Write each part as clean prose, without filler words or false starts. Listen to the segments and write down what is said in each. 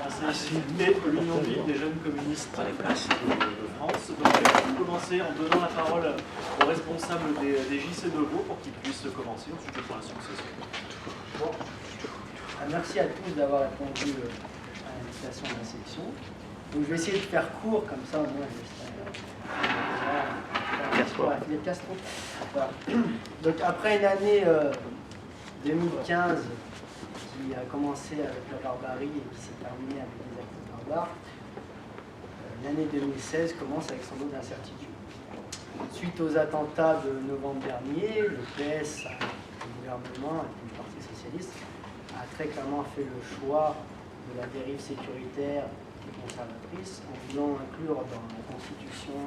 C'est l'Union libre des jeunes communistes de France. Donc, je vais commencer en donnant la parole aux responsables des JC Novo pour qu'ils puissent commencer. Ensuite, je ferai la succession. Bon. Merci à tous d'avoir répondu à l'invitation de la sélection. Donc, je vais essayer de faire court, comme ça, au moins, Castro. Voilà. Donc, après une année 2015 qui a commencé avec la barbarie et qui s'est terminée avec des actes barbares, l'année 2016 commence avec son lot d'incertitudes. Suite aux attentats de novembre dernier, le PS, le gouvernement et le Parti socialiste a très clairement fait le choix de la dérive sécuritaire et conservatrice en voulant inclure dans la Constitution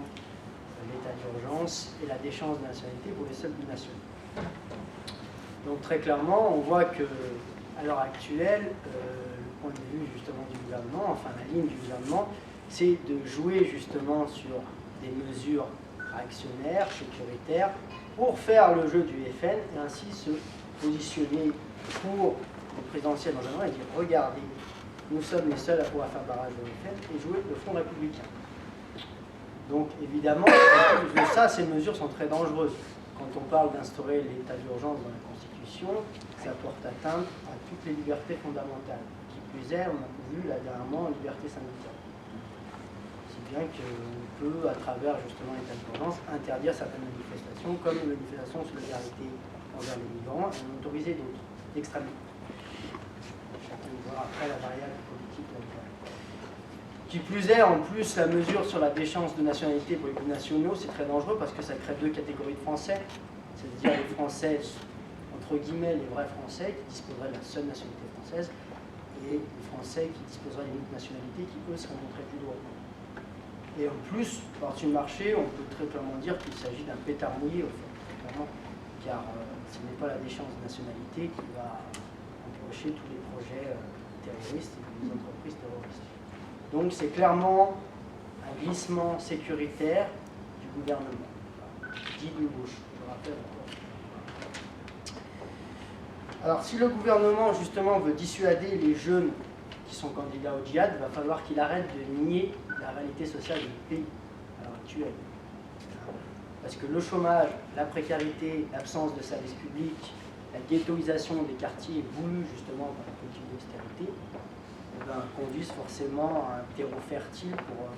l'état d'urgence et la déchéance de nationalité pour les seuls binationaux. Donc très clairement, on voit que à l'heure actuelle, le point de vue justement du gouvernement, enfin la ligne du gouvernement, c'est de jouer justement sur des mesures réactionnaires, sécuritaires, pour faire le jeu du FN et ainsi se positionner pour le présidentiel dans un moment et dire regardez, nous sommes les seuls à pouvoir faire barrage au FN et jouer le front républicain. Donc évidemment, en plus de ça, ces mesures sont très dangereuses. Quand on parle d'instaurer l'état d'urgence dans la Constitution, ça porte atteinte à toutes les libertés fondamentales. Qui plus est, on a vu là dernièrement liberté syndicale. Si bien qu'on peut, à travers justement l'état d'urgence, interdire certaines manifestations, comme les manifestations de solidarité envers les migrants, et en autoriser d'autres, d'extrême. Chacun verra après la variable politique là-dedans. Qui plus est, en plus, la mesure sur la déchéance de nationalité pour les binationaux, c'est très dangereux parce que ça crée deux catégories de Français, c'est-à-dire les Français, entre guillemets, les vrais Français, qui disposeraient de la seule nationalité française, et les Français qui disposeraient d'une autre nationalité, qui, eux, seraient montrés plus droits. Et en plus, par-dessus le marché, on peut très clairement dire qu'il s'agit d'un pétard mouillé, au fait, clairement, car ce n'est pas la déchéance de nationalité qui va empêcher tous les projets terroristes et les entreprises terroristes. Donc c'est clairement un glissement sécuritaire du gouvernement, dit de gauche, je rappelle encore. Alors si le gouvernement justement veut dissuader les jeunes qui sont candidats au djihad, il va falloir qu'il arrête de nier la réalité sociale du pays à l'heure actuelle. Parce que le chômage, la précarité, l'absence de services publics, la ghettoisation des quartiers voulue justement par la politique d'austérité, conduisent forcément à un terreau fertile pour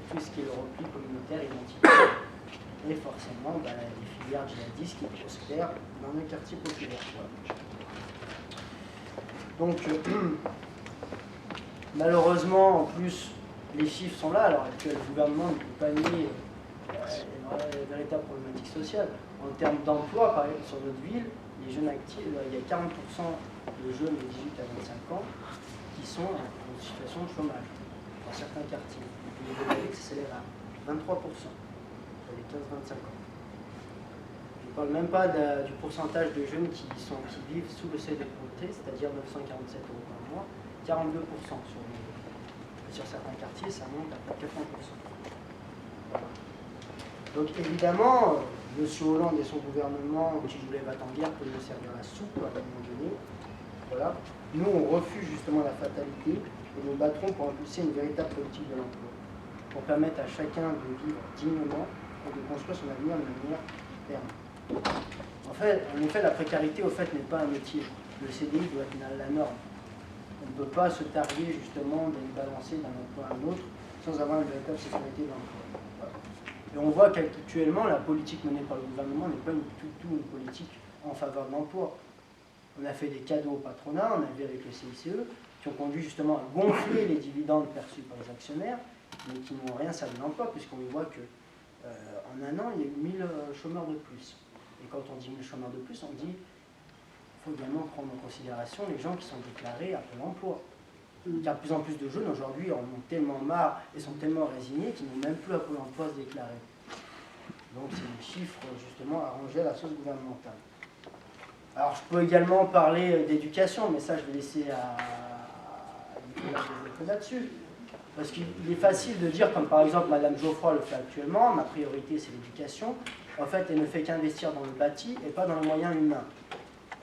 tout ce qui est le repli communautaire identitaire et forcément les filières djihadistes qui prospèrent dans les quartiers populaires. Donc malheureusement, en plus, les chiffres sont là. À l'heure actuelle, le gouvernement ne peut pas nier les véritables problématiques sociales. En termes d'emploi, par exemple, sur notre ville, les jeunes actifs, il y a 40% de jeunes de 18 à 25 ans qui sont en situation de chômage dans certains quartiers. Et les Belgiques, ça s'élève à 23% pour les 15-25 ans. Je ne parle même pas du pourcentage de jeunes qui vivent sous le seuil de pauvreté, c'est-à-dire 947 € par mois, 42% sur certains quartiers, ça monte à près de 80%. Voilà. Donc évidemment, M. Hollande et son gouvernement, qui voulaient battre en guerre, peuvent nous servir la soupe à un moment donné. Voilà. Nous, on refuse justement la fatalité et nous battrons pour impulser une véritable politique de l'emploi, pour permettre à chacun de vivre dignement et de construire son avenir de manière ferme. En effet, la précarité, au fait, n'est pas un métier. Le CDI doit être la norme. On ne peut pas se targuer justement d'aller balancer d'un emploi à un autre sans avoir une véritable sécurité de l'emploi. Voilà. Et on voit qu'actuellement, la politique menée par le gouvernement n'est pas du tout une politique en faveur de l'emploi. On a fait des cadeaux au patronat, on a vu avec le CICE, qui ont conduit justement à gonfler les dividendes perçus par les actionnaires, mais qui n'ont rien servi d'emploi, puisqu'on voit qu'en un an, il y a eu 1000 chômeurs de plus. Et quand on dit 1000 chômeurs de plus, on dit qu'il faut également prendre en considération les gens qui sont déclarés à Pôle emploi. Il y a de plus en plus de jeunes aujourd'hui en ont tellement marre et sont tellement résignés qu'ils n'ont même plus à Pôle emploi se déclarer. Donc c'est des chiffres justement arrangés à la sauce gouvernementale. Alors je peux également parler d'éducation, mais ça je vais laisser à Nicolas là-dessus. Parce qu'il est facile de dire, comme par exemple Madame Geoffroy le fait actuellement, ma priorité c'est l'éducation. En fait, elle ne fait qu'investir dans le bâti et pas dans les moyens humains.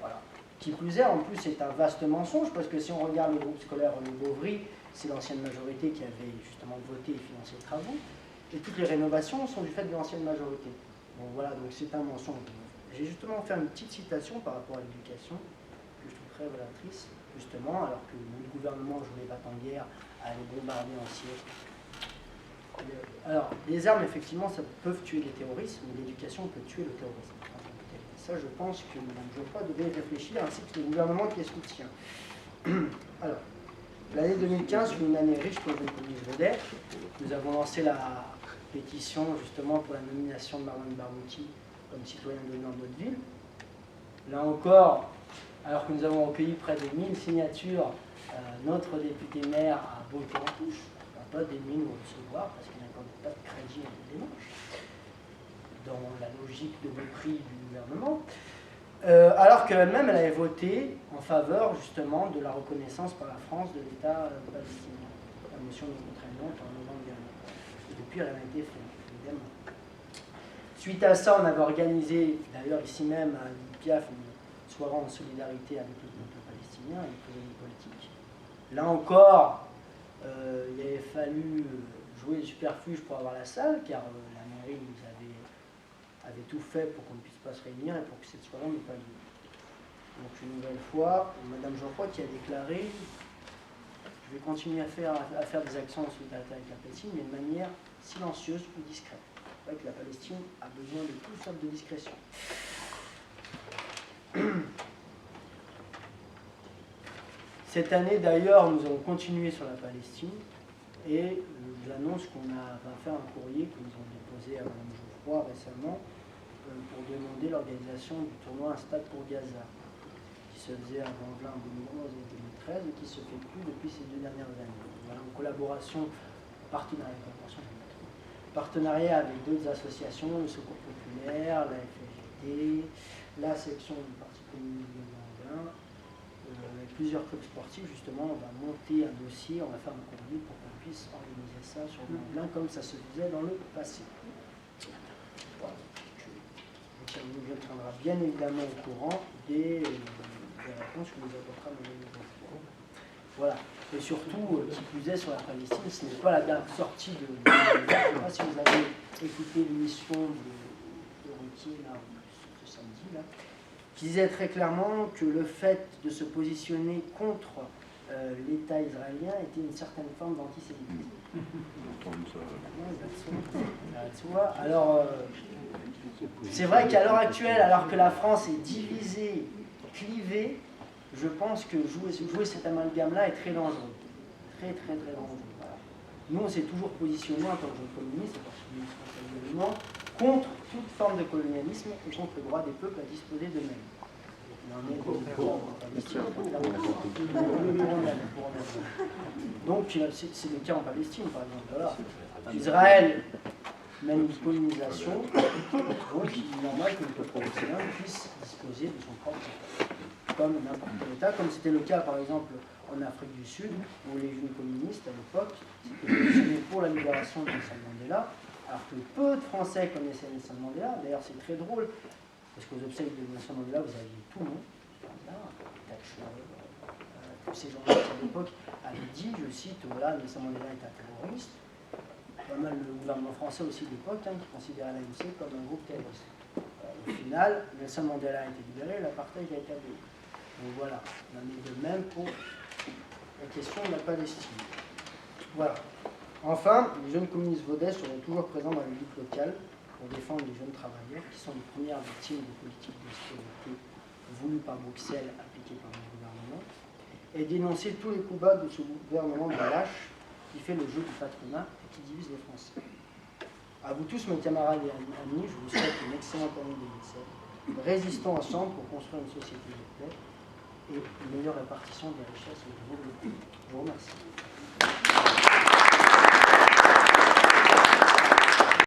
Voilà. Qui plus est, en plus, c'est un vaste mensonge, parce que si on regarde le groupe scolaire Le Beauvry, c'est l'ancienne majorité qui avait justement voté et financé les travaux, et toutes les rénovations sont du fait de l'ancienne majorité. Bon voilà, donc c'est un mensonge. J'ai justement fait une petite citation par rapport à l'éducation, que je trouve très révélatrice, justement, alors que le gouvernement jouait pas en guerre à les bombarder en Syrie. Alors, les armes, effectivement, ça peuvent tuer les terroristes, mais l'éducation peut tuer le terrorisme. Ça, je pense que Mme Geoffroy devait y réfléchir, ainsi que le gouvernement qui les soutient. Alors, l'année 2015 fut une année riche pour le communiste Vaudet. Nous avons lancé la pétition, justement, pour la nomination de Marwan Barghouti comme citoyen d'honneur de notre ville. Là encore, alors que nous avons recueilli près de 1000 signatures, notre député maire a voté en touche. On n'a pas daigné nous recevoir parce qu'il n'accorde pas de crédit à la démarche, dans la logique de mépris du gouvernement. Alors qu'elle-même, elle avait voté en faveur justement de la reconnaissance par la France de l'État palestinien. La motion est contraignante en novembre dernier. Et depuis, elle a été faite, évidemment. Suite à ça, on avait organisé, d'ailleurs ici même à l'IPIAF, une soirée en solidarité avec le peuple palestinien et les prisonniers politiques. Là encore, il avait fallu jouer le superfuge pour avoir la salle, car la mairie nous avait tout fait pour qu'on ne puisse pas se réunir et pour que cette soirée n'ait pas lieu. Donc une nouvelle fois, Mme Geoffroy qui a déclaré « Je vais continuer à faire des actions en solidarité avec la Palestine, mais de manière silencieuse ou discrète. » C'est vrai que la Palestine a besoin de toute sorte de discrétion. Cette année, d'ailleurs, nous allons continuer sur la Palestine et j'annonce qu'on va faire un courrier que nous avons déposé à Mme Geoffroy récemment pour demander l'organisation du tournoi Un Stade pour Gaza, qui se faisait à Vanvelin en 2011 et 2013 et qui se fait plus depuis ces 2 dernières années. Voilà, en collaboration, partenariat avec d'autres associations, le Secours Populaire, la FFJT, la section du Parti communiste de Vanvelin, avec plusieurs clubs sportifs. Justement, on va monter un dossier, on va faire un courrier pour qu'on puisse organiser ça sur Vanvelin comme ça se faisait dans le passé. Voilà. On vous tiendra bien évidemment au courant des réponses que nous apportera Mme Geoffroy. Voilà. Et surtout, qui plus est sur la Palestine, ce n'est pas la dernière sortie de je ne sais pas si vous avez écouté l'émission de Ruquier là, ce samedi, là, qui disait très clairement que le fait de se positionner contre l'État israélien était une certaine forme d'antisémitisme. Alors, c'est vrai qu'à l'heure actuelle, alors que la France est divisée, clivée, je pense que jouer cet amalgame-là est très dangereux. Très dangereux. Voilà. Nous, on s'est toujours positionné en tant que communistes, contre toute forme de colonialisme et contre le droit des peuples à disposer d'eux-mêmes. Donc, c'est le cas en Palestine, par exemple. Voilà. Israël mène une colonisation, donc il est normal que le peuple palestinien puisse disposer de son propre État, comme n'importe quel État, comme c'était le cas par exemple en Afrique du Sud, où les jeunes communistes à l'époque s'étaient positionnés pour la libération de Nelson Mandela, alors que peu de Français connaissaient Nelson Mandela. D'ailleurs, c'est très drôle, parce qu'aux obsèques de Nelson Mandela, vous aviez tout le monde, tous ces gens-là qui à l'époque avaient dit, je cite, voilà, Nelson Mandela est un terroriste. Pas mal le gouvernement français aussi de l'époque, qui considérait l'ANC comme un groupe terroriste. Au final, Nelson Mandela a été libéré, l'apartheid a été aboli. Donc voilà, on en est de même pour la question de la Palestine. Voilà. Enfin, les jeunes communistes vaudais seront toujours présents dans les luttes locales pour défendre les jeunes travailleurs qui sont les premières victimes des politiques d'austérité voulues par Bruxelles, appliquées par le gouvernement, et dénoncer tous les coups bas de ce gouvernement de lâche qui fait le jeu du patronat et qui divise les Français. À vous tous, mes camarades et amis, je vous souhaite une excellente année 2016. Résistons ensemble pour construire une société de paix et une meilleure répartition des richesses au niveau de l'État. Je vous remercie.